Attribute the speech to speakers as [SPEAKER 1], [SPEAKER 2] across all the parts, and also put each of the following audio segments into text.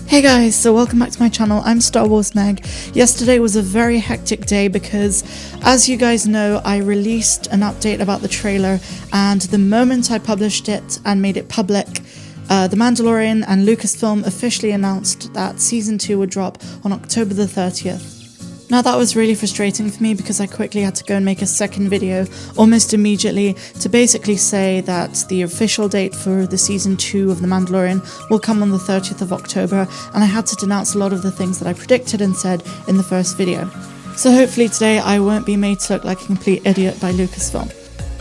[SPEAKER 1] Hey guys, so welcome back to my channel. I'm Star Wars Meg. Yesterday was a very hectic day because, as you guys know, I released an update about the trailer, and the moment I published it and made it public, The Mandalorian and Lucasfilm officially announced that Season 2 would drop on October the 30th. Now that was really frustrating for me because I quickly had to go and make a second video almost immediately to basically say that the official date for the Season 2 of The Mandalorian will come on the 30th of October, and I had to denounce a lot of the things that I predicted and said in the first video. So hopefully today I won't be made to look like a complete idiot by Lucasfilm.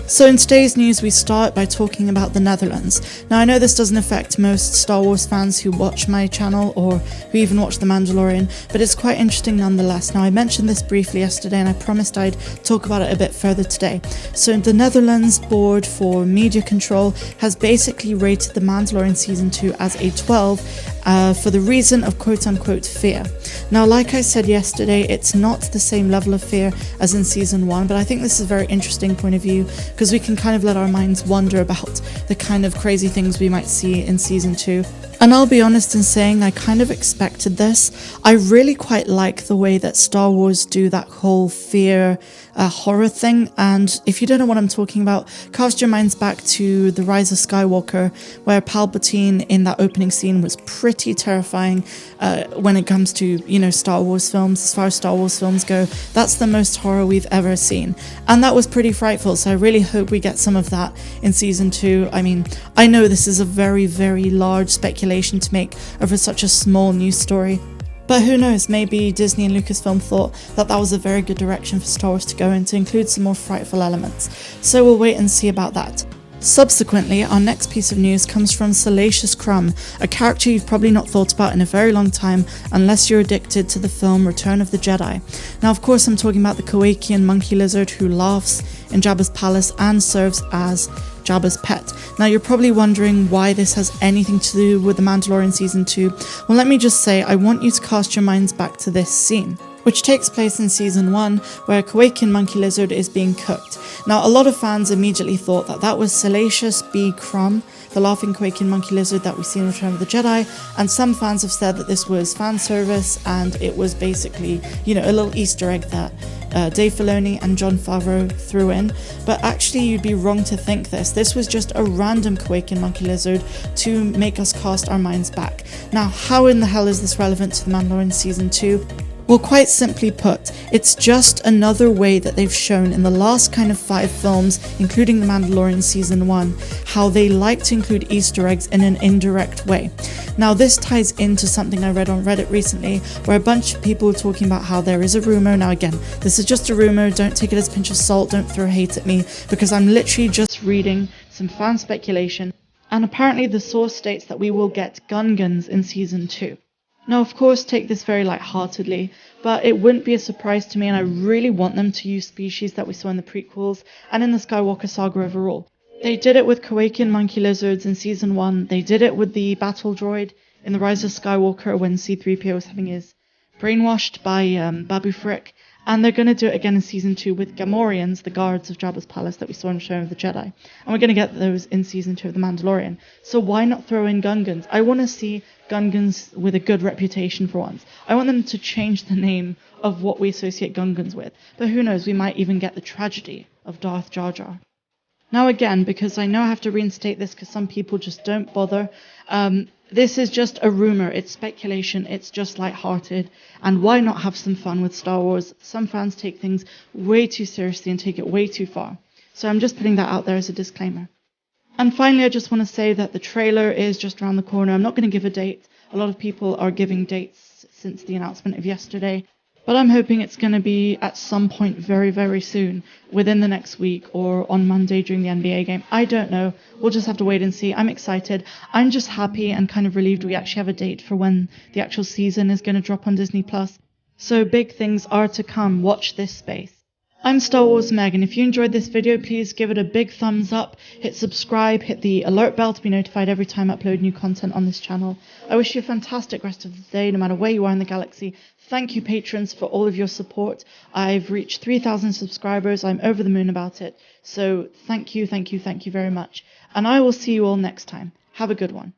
[SPEAKER 1] So in today's news we start by talking about the Netherlands. Now I know this doesn't affect most Star Wars fans who watch my channel or who even watch The Mandalorian, but it's quite interesting nonetheless. Now I mentioned this briefly yesterday and I promised I'd talk about it a bit further today. So the Netherlands Board for Media Control has basically rated The Mandalorian Season 2 as a 12 for the reason of quote-unquote fear. Now like I said yesterday, it's not the same level of fear as in Season 1, but I think this is a very interesting point of view because we can kind of let our minds wander about the kind of crazy things we might see in Season 2. And I'll be honest in saying I kind of expected this. I really quite like the way that Star Wars do that whole fear horror thing, and if you don't know what I'm talking about, cast your minds back to The Rise of Skywalker, where Palpatine in that opening scene was pretty terrifying when it comes to, you know, Star Wars films. As far as Star Wars films go, that's the most horror we've ever seen, and that was pretty frightful, so I really hope we get some of that in Season 2. I mean, I know this is a very, very large speculation to make over such a small news story, but who knows, maybe Disney and Lucasfilm thought that that was a very good direction for Star Wars to go in, to include some more frightful elements. So we'll wait and see about that. Subsequently, our next piece of news comes from Salacious Crumb, a character you've probably not thought about in a very long time unless you're addicted to the film Return of the Jedi. Now of course I'm talking about the Kowakian monkey lizard who laughs in Jabba's palace and serves as Jabba's pet. Now you're probably wondering why this has anything to do with The Mandalorian Season 2. Well, let me just say I want you to cast your minds back to this scene, which takes place in Season 1, where a Kowakian monkey lizard is being cooked. Now, a lot of fans immediately thought that that was Salacious B, Crumb, the laughing Kowakian monkey lizard that we see in Return of the Jedi, and some fans have said that this was fan service and it was basically, you know, a little Easter egg that Dave Filoni and Jon Favreau threw in. But actually you'd be wrong to think this. This was just a random Kowakian monkey lizard to make us cast our minds back. Now, how in the hell is this relevant to The Mandalorian Season 2? Well, quite simply put, it's just another way that they've shown in the last kind of 5 films, including The Mandalorian Season 1, how they like to include Easter eggs in an indirect way. Now, this ties into something I read on Reddit recently, where a bunch of people were talking about how there is a rumor. Now, again, this is just a rumor. Don't take it as a pinch of salt. Don't throw hate at me, because I'm literally just reading some fan speculation. And apparently the source states that we will get Gungans in Season 2. Now, of course, take this very lightheartedly, but it wouldn't be a surprise to me, and I really want them to use species that we saw in the prequels and in the Skywalker saga overall. They did it with Kowakian monkey lizards in Season 1, they did it with the battle droid in The Rise of Skywalker when C-3PO was having his brainwashed by Babu Frick, and they're going to do it again in Season 2 with Gamorreans, the guards of Jabba's palace that we saw in Return of the Jedi. And we're going to get those in Season 2 of The Mandalorian. So why not throw in Gungans? I want to see Gungans with a good reputation for once. I want them to change the name of what we associate Gungans with. But who knows, we might even get the tragedy of Darth Jar Jar. Now again, because I know I have to reinstate this because some people just don't bother, this is just a rumor, it's speculation, it's just lighthearted, and why not have some fun with Star Wars? Some fans take things way too seriously and take it way too far. So I'm just putting that out there as a disclaimer. And finally, I just want to say that the trailer is just around the corner. I'm not going to give a date. A lot of people are giving dates since the announcement of yesterday, but I'm hoping it's going to be at some point very, very soon, within the next week or on Monday during the NBA game. I don't know. We'll just have to wait and see. I'm excited. I'm just happy and kind of relieved we actually have a date for when the actual season is going to drop on Disney+. So big things are to come. Watch this space. I'm Star Wars Meg, and if you enjoyed this video, please give it a big thumbs up, hit subscribe, hit the alert bell to be notified every time I upload new content on this channel. I wish you a fantastic rest of the day, no matter where you are in the galaxy. Thank you, patrons, for all of your support. I've reached 3,000 subscribers. I'm over the moon about it. So thank you very much. And I will see you all next time. Have a good one.